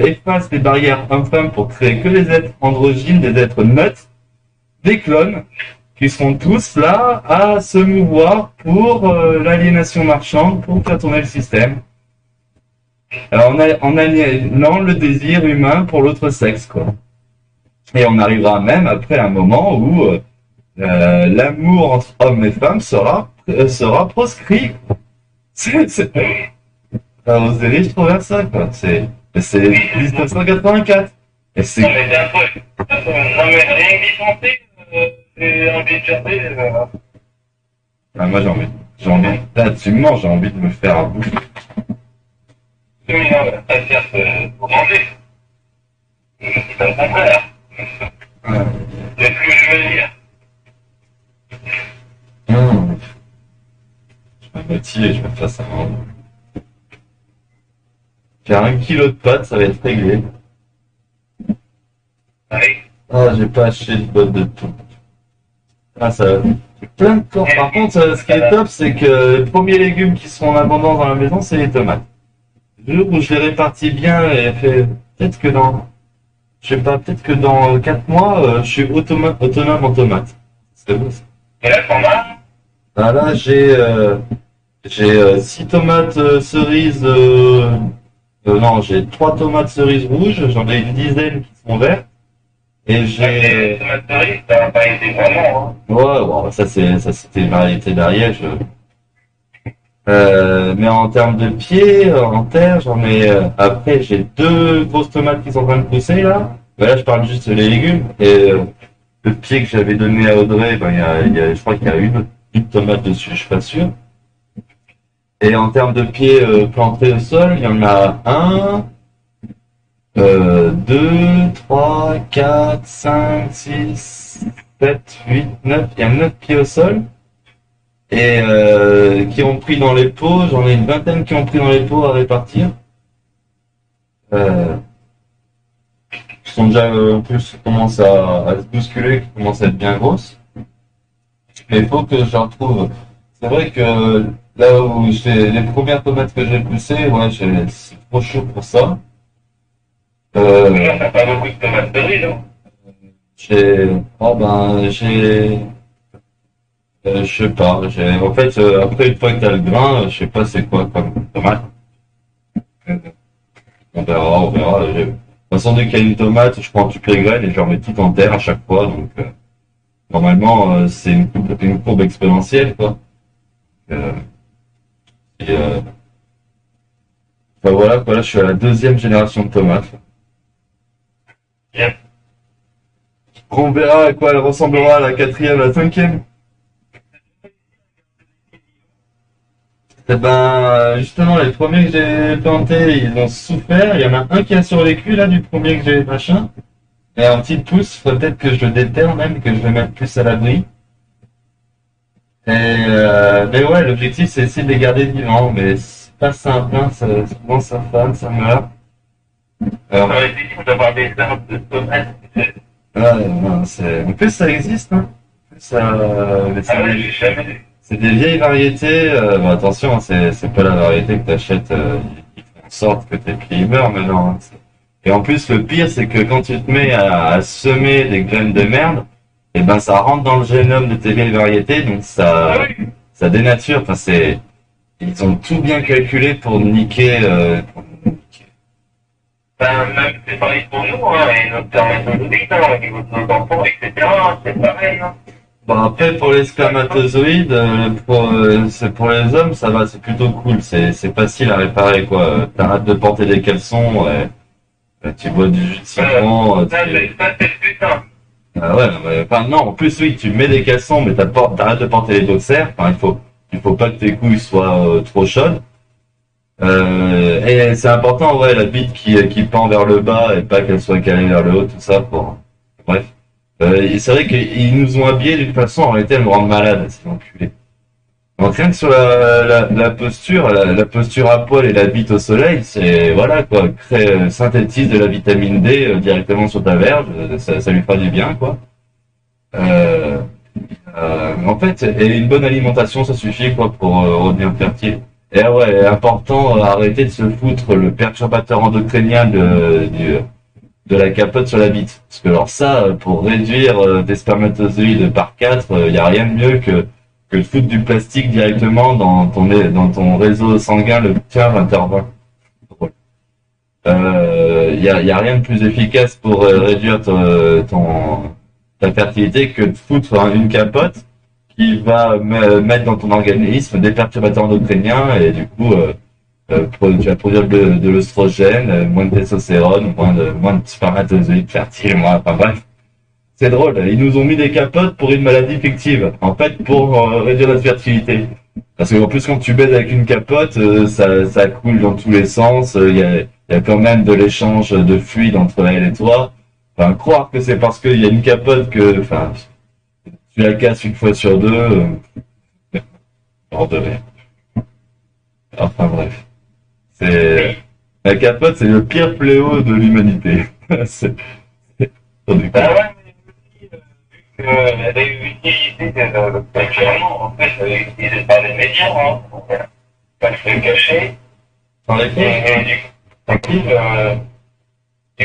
effaces les barrières hommes-femmes pour créer que des êtres androgynes, des êtres neutres, des clones, qui seront tous là à se mouvoir pour l'aliénation marchande, pour faire tourner le système. Alors en aliénant le désir humain pour l'autre sexe, quoi. Et on arrivera même après un moment où l'amour entre hommes et femmes sera proscrit. Aux Zéry, je trouve ça, quoi. C'est 1984. Et c'est... Non, mais c'est un truc. Non, mais rien que d'y penser, j'ai envie de chercher. Ah, moi, absolument, j'ai envie de me faire à bouffer. Oui, non, ça cherche pour manger. C'est pas le contraire. C'est ce que je veux dire. Je vais me motiver, je vais faire ça. Faire 1 kilo de pâtes, ça va être réglé. Oui. Ah, j'ai pas acheté de boîte de tout. Ah, ça plein de corps. Par contre, ce qui est top, c'est que les premiers légumes qui sont en abondance dans la maison, c'est les tomates. Le jour où je les répartis bien et fait, peut-être que peut-être que dans 4 mois, je suis autonome en tomates. C'est beau, ça. Et là, t'en as? Ah, là, j'ai 6 tomates cerises, non, j'ai 3 tomates cerises rouges, j'en ai une dizaine qui sont vertes. Et j'ai... Tomates cerises, ça n'a pas été vraiment, hein. Ouais, bon, ça c'était une variété d'Ariège. Mais en termes de pieds, en terre, j'en ai. Après, j'ai deux grosses tomates qui sont en train de pousser là. Ben là, je parle juste des légumes. Et le pied que j'avais donné à Audrey, ben, je crois qu'il y a une tomate dessus, je suis pas sûr. Et en termes de pieds plantés au sol, il y en a un, deux, trois, quatre, cinq, six, sept, huit, neuf. Il y a 9 pieds au sol. Et qui ont pris dans les pots, j'en ai une vingtaine qui ont pris dans les pots à répartir. Euh, qui sont déjà en plus qui commencent à se bousculer, qui commencent à être bien grosses. Mais il faut que je retrouve. C'est vrai que là où j'ai les premières tomates que j'ai poussées, ouais, c'est trop chaud pour ça. Euh, Là, t'as pas beaucoup de tomates de riz, non? j'ai je sais pas. En fait, après, une fois que t'as le grain, je sais pas c'est quoi comme tomate. Euh, on verra. De toute façon, dès qu'il y a une tomate, je prends toutes les graines et je les remets toutes en terre à chaque fois. Donc, normalement, c'est une courbe exponentielle, quoi. Euh, et, enfin, voilà, quoi, là, je suis à la deuxième génération de tomates. Bien. On verra à quoi elle ressemblera à la quatrième, la cinquième. Eh ben, justement, les premiers que j'ai plantés, ils ont souffert. Il y en a un qui a survécu, là, du premier que j'ai machin. Et un petit pouce, faudrait peut-être que je le déterre même, que je le mette plus à l'abri. Et, mais ouais, l'objectif, c'est essayer de les garder vivants, mais c'est pas simple, hein, souvent ça fane, ça meurt. Ça Alors, aurait été dur d'avoir des arbres de tomates. ouais, non, en plus, ça existe, hein. En plus, mais Ah ouais, j'ai jamais vu. c'est des vieilles variétés, bon, attention, c'est pas la variété que t'achètes, ils font en sorte que tes pieds meurent maintenant, hein. Et en plus, le pire, c'est que quand tu te mets à semer des graines de merde, et ben, ça rentre dans le génome de tes vieilles variétés, donc Ah oui. ça dénature. Enfin, ils ont tout bien calculé pour niquer, Ben, même, c'est pareil pour nous, hein, et notre spermatozoïde, hein, au niveau de nos enfants, etc., c'est pareil, hein. Bon, après, pour les spermatozoïdes, c'est pour les hommes, ça va, c'est plutôt cool. C'est facile à réparer, quoi. T'arrêtes de porter des caleçons, tu bois du jus de citron, Ça, c'est le putain. ah ouais, non, enfin, non, en plus, oui, tu mets des caleçons, mais t'arrêtes de porter les dossers. Enfin, il faut pas que tes couilles soient trop chaudes. Et c'est important, ouais, la bite qui pend vers le bas et pas qu'elle soit calée vers le haut, tout ça, bref. Et c'est vrai qu'ils nous ont habillés d'une façon, en réalité, elle me rend malade, ces enculés. Donc rien que sur la posture, la posture à poil et la bite au soleil, c'est, voilà, quoi, synthétise de la vitamine D directement sur ta verge, ça lui fera du bien, quoi. Euh, En fait, et une bonne alimentation, ça suffit, quoi, pour redevenir fertile. Et ah ouais, important, arrêter de se foutre le perturbateur endocrinien de la capote sur la bite. Parce que alors ça, pour réduire des spermatozoïdes par 4, il y a rien de mieux que de foutre du plastique directement dans ton réseau sanguin, le tien 20h20. Y a rien de plus efficace pour réduire ta fertilité que de foutre une capote qui va mettre dans ton organisme des perturbateurs endocriniens et du coup tu vas produire de l'œstrogène, moins de testostérone, moins de spermatozoïdes fertiles, enfin bref. C'est drôle, ils nous ont mis des capotes pour une maladie fictive, en fait pour réduire notre fertilité. Parce qu'en plus quand tu baises avec une capote, ça coule dans tous les sens, il y a quand même de l'échange de fluide entre elle et toi. Enfin, croire que c'est parce qu'il y a une capote que, enfin, tu la casses une fois sur deux, hors de rire. Enfin bref. La capote, c'est le pire fléau de l'humanité. c'est, Ben ouais, mais aussi, vu qu'elle est utilisée actuellement, en fait, elle est utilisée par les médias, hein, pour pas se cacher. Dans les Et du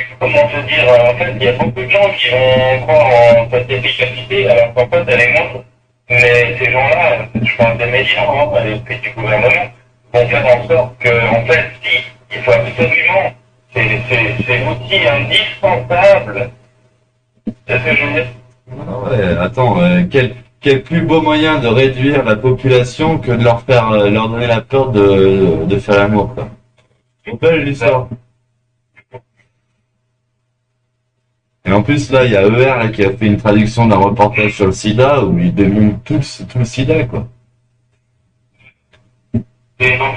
coup, comment te dire, en fait, il y a beaucoup de gens qui vont croire en cette efficacité, alors qu'en fait, elle est moindre. Mais ces gens-là, je parle des médias, hein, et puis du gouvernement, vont faire en sorte que, en fait, si, il faut absolument, c'est l'outil indispensable. C'est ce que je veux dire. Ah ouais, attends, quel plus beau moyen de réduire la population que de leur faire, leur donner la peur de faire l'amour, quoi. C'est belle l'histoire. Et en plus, là, il y a ER là, qui a fait une traduction d'un reportage sur le sida où il démontre tout le sida, quoi. Et donc,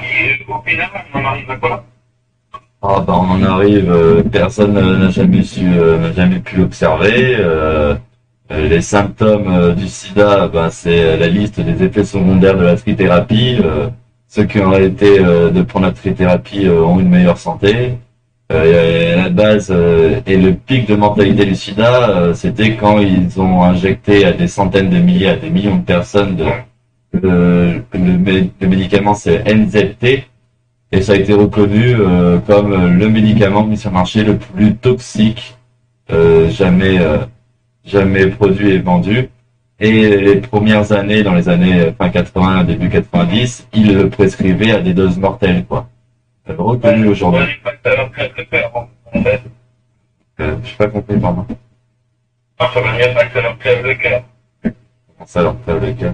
au final, on en arrive à quoi? Ah bah on en arrive, personne n'a jamais pu l'observer. Les symptômes du sida, ben, c'est la liste des effets secondaires de la trithérapie. Ceux qui ont arrêté de prendre la trithérapie ont une meilleure santé. Et la base et le pic de mortalité du sida, c'était quand ils ont injecté à des centaines de milliers, à des millions de personnes le médicament c'est NZT. Et ça a été reconnu comme le médicament mis sur le marché le plus toxique jamais produit et vendu. Et les premières années, dans les années fin 80, début 90, il le prescrivait à des doses mortelles, quoi. Reconnu aujourd'hui. J'ai pas compris, pardon. Non, ça veut dire pas que ça leur crève le cœur. Comment ça leur crève le cœur?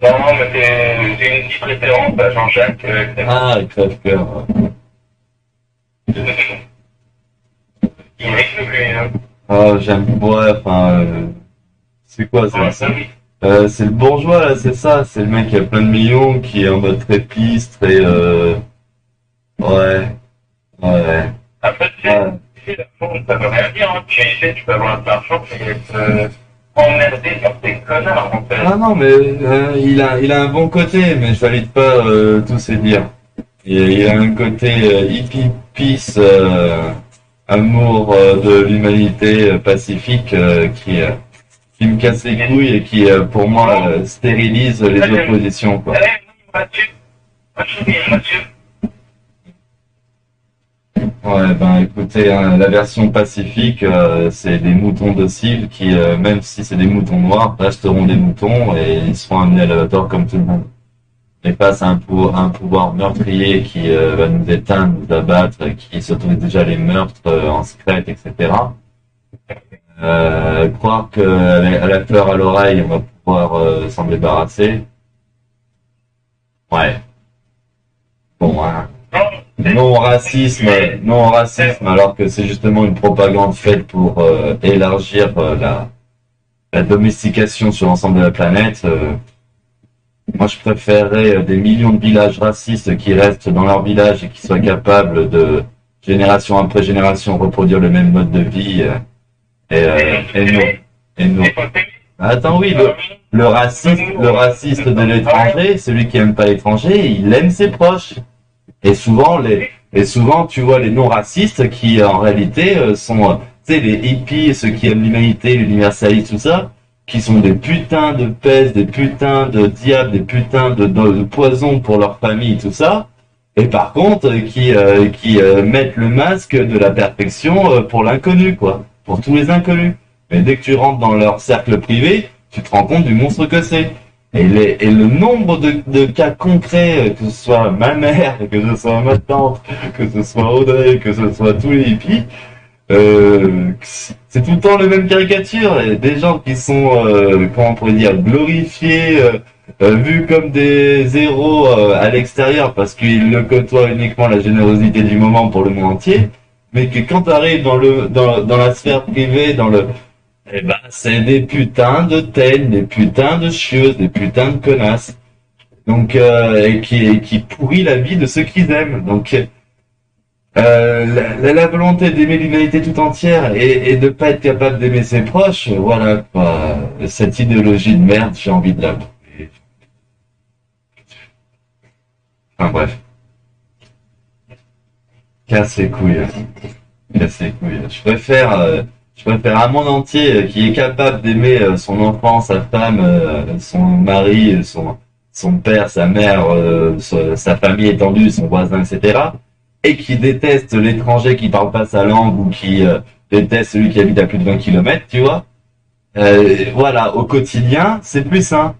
Non, mais c'est une petite référence à Jean-Jacques. Ah, crève-cœur. Il est que lui, hein. Ah, j'aime, ouais, enfin, c'est quoi ça? C'est le bourgeois, là, c'est ça. C'est le mec qui a plein de millions, qui est en mode très piste, très, ouais. Après, tu sais, la forme, ça veut rien dire, hein. Tu peux avoir de l'argent et être emmerdé par ces connards, en fait. Ah non, mais il a un bon côté, mais je valide pas tous ses dires. Il a un côté hippie, peace, amour de l'humanité pacifique qui me casse les couilles et qui, pour moi, stérilise les oppositions, quoi. Ouais, ben écoutez, hein, la version pacifique, c'est des moutons dociles qui, même si c'est des moutons noirs, resteront des moutons et ils seront amenés à l'abattoir comme tout le monde. Et face à un pouvoir meurtrier qui va nous éteindre, nous abattre, qui s'autorise déjà les meurtres en secret, etc. Croire qu'à la fleur à l'oreille, on va pouvoir s'en débarrasser. Ouais. Bon, hein. Non au racisme, alors que c'est justement une propagande faite pour élargir la domestication sur l'ensemble de la planète. Moi, je préférerais des millions de villages racistes qui restent dans leur village et qui soient capables de, génération après génération, reproduire le même mode de vie. Et non. Attends, oui, le raciste de l'étranger, celui qui aime pas l'étranger, il aime ses proches. Et souvent, tu vois les non-racistes qui, en réalité, sont, tu sais, les hippies, ceux qui aiment l'humanité, l'universalisme, tout ça, qui sont des putains de pèses, des putains de diables, des putains de poison pour leur famille, tout ça. Et par contre, qui mettent le masque de la perfection pour l'inconnu, quoi. Pour tous les inconnus. Mais dès que tu rentres dans leur cercle privé, tu te rends compte du monstre que c'est. Et le nombre de cas concrets, que ce soit ma mère, que ce soit ma tante, que ce soit Audrey, que ce soit tous les hippies, c'est tout le temps les mêmes caricatures. Et des gens qui sont, comment on pourrait dire, glorifiés, vus comme des héros à l'extérieur parce qu'ils le côtoient uniquement la générosité du moment pour le monde entier, mais que quand tu arrives dans la sphère privée, eh ben, c'est des putains de têtes, des putains de chieuses, des putains de connasses. Donc, et qui pourrit la vie de ceux qu'ils aiment. Donc, la volonté d'aimer l'humanité tout entière et de pas être capable d'aimer ses proches, voilà, quoi. Cette idéologie de merde, j'ai envie de la brûler. Enfin, bref. Casse les couilles. Casse les couilles. Je préfère un monde entier qui est capable d'aimer son enfant, sa femme, son mari, son père, sa mère, sa famille étendue, son voisin, etc. Et qui déteste l'étranger qui parle pas sa langue ou qui déteste celui qui habite à plus de 20 kilomètres, tu vois. Voilà, au quotidien, c'est plus sain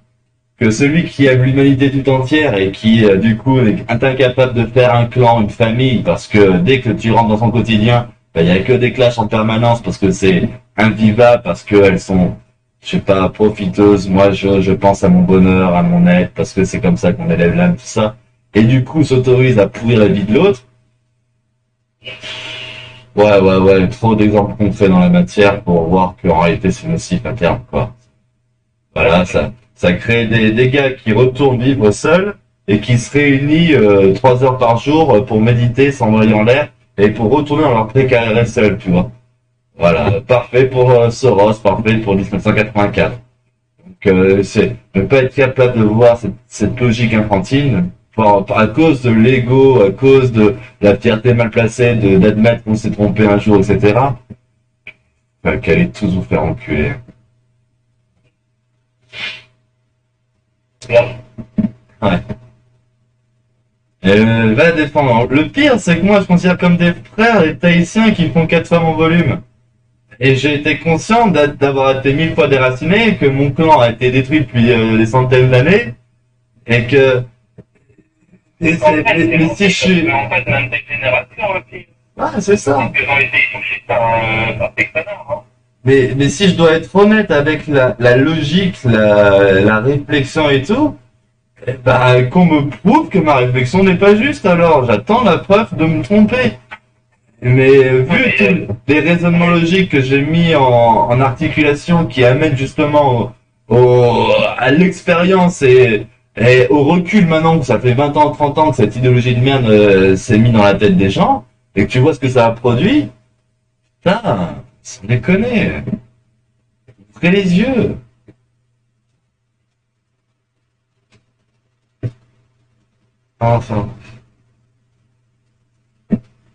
que celui qui aime l'humanité tout entière et qui, du coup, est incapable de faire un clan, une famille, parce que dès que tu rentres dans son quotidien, il y a que des clashs en permanence parce que c'est invivable, parce qu'elles sont je sais pas, profiteuse, moi je pense à mon bonheur, à mon être, parce que c'est comme ça qu'on élève l'âme, tout ça. Et du coup s'autorise à pourrir la vie de l'autre. Ouais, trop d'exemples concrets dans la matière pour voir qu'en réalité c'est nocif à terme, quoi. Voilà, ça crée des gars qui retournent vivre seuls et qui se réunissent 3 heures par jour pour méditer, s'envoyer en l'air et pour retourner dans leur précarité seul, tu vois. Voilà, parfait pour Soros, parfait pour 1984. Donc c'est ne pas être capable de voir cette logique infantile à cause de l'ego, à cause de la fierté mal placée, d'admettre qu'on s'est trompé un jour, etc. Qu'allez tous vous faire enculer. Bien. Ouais. Va défendre. Le pire, c'est que moi, je considère comme des frères les Tahitiens qui font 4 fois mon volume. Et j'ai été conscient d'avoir été 1000 fois déraciné, que mon clan a été détruit depuis des centaines d'années, et que... Mais si je suis... Mais en fait, même des générations aussi. Ouais, c'est ça. Ils ont été touchés par ces connards, hein. Mais si je dois être honnête avec la logique, la réflexion et tout, bah, qu'on me prouve que ma réflexion n'est pas juste, alors j'attends la preuve de me tromper. Mais vu tous les raisonnements logiques que j'ai mis en articulation qui amènent justement à l'expérience et au recul maintenant que ça fait 20 ans, 30 ans que cette idéologie de merde s'est mise dans la tête des gens, et que tu vois ce que ça a produit, putain, sans déconner, ouvrez les yeux. Enfin.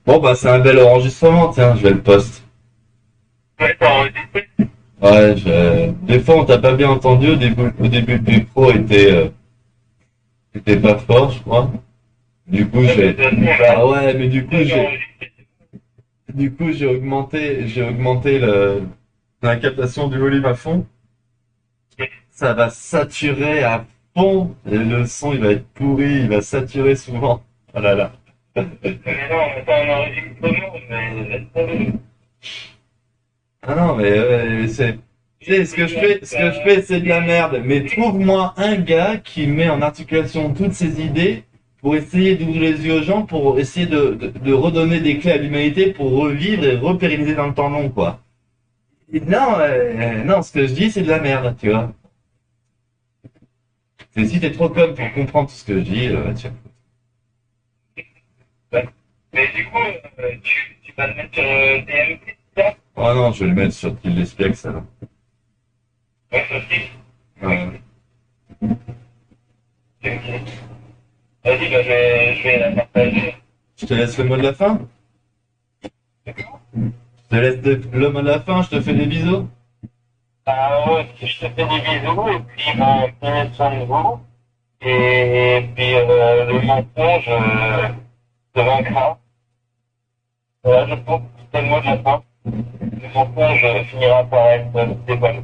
Bon bah c'est un bel enregistrement, tiens, je vais le poste. Ouais, t'as enregistré. Ouais, des fois on t'a pas bien entendu, au début le micro était pas fort, je crois. Du coup j'ai... Ah ouais, mais du coup j'ai augmenté la captation du volume à fond. Ça va saturer à fond, et le son il va être pourri, il va saturer souvent. Oh là là. Mais non, c'est un enregistrement, mais laisse tomber. Ah non, mais c'est... Tu sais, ce que je fais, c'est de la merde. Mais trouve-moi un gars qui met en articulation toutes ses idées pour essayer d'ouvrir les yeux aux gens, pour essayer de redonner des clés à l'humanité pour revivre et repérenniser dans le temps long, quoi. Et non, non, ce que je dis, c'est de la merde, tu vois. C'est si t'es trop conne pour comprendre tout ce que je dis, tiens. Ouais. Mais du coup, tu vas le mettre sur TMP, c'est ça? Oh non, je vais le mettre sur Kill l'Espiègle, ça. Là. Ouais, sur Teams. Ouais. Ok. Vas-y, bah, je vais la partager. Je te laisse le mot de la fin. Je te laisse le mot de la fin, je te fais des bisous. Ah ouais, je te fais des bisous, et puis, bah, prenez soin de vous. Et puis, le mensonge te vaincra. Voilà, je pense que c'était le mot de la fin. Le mensonge finira par être dévoilé.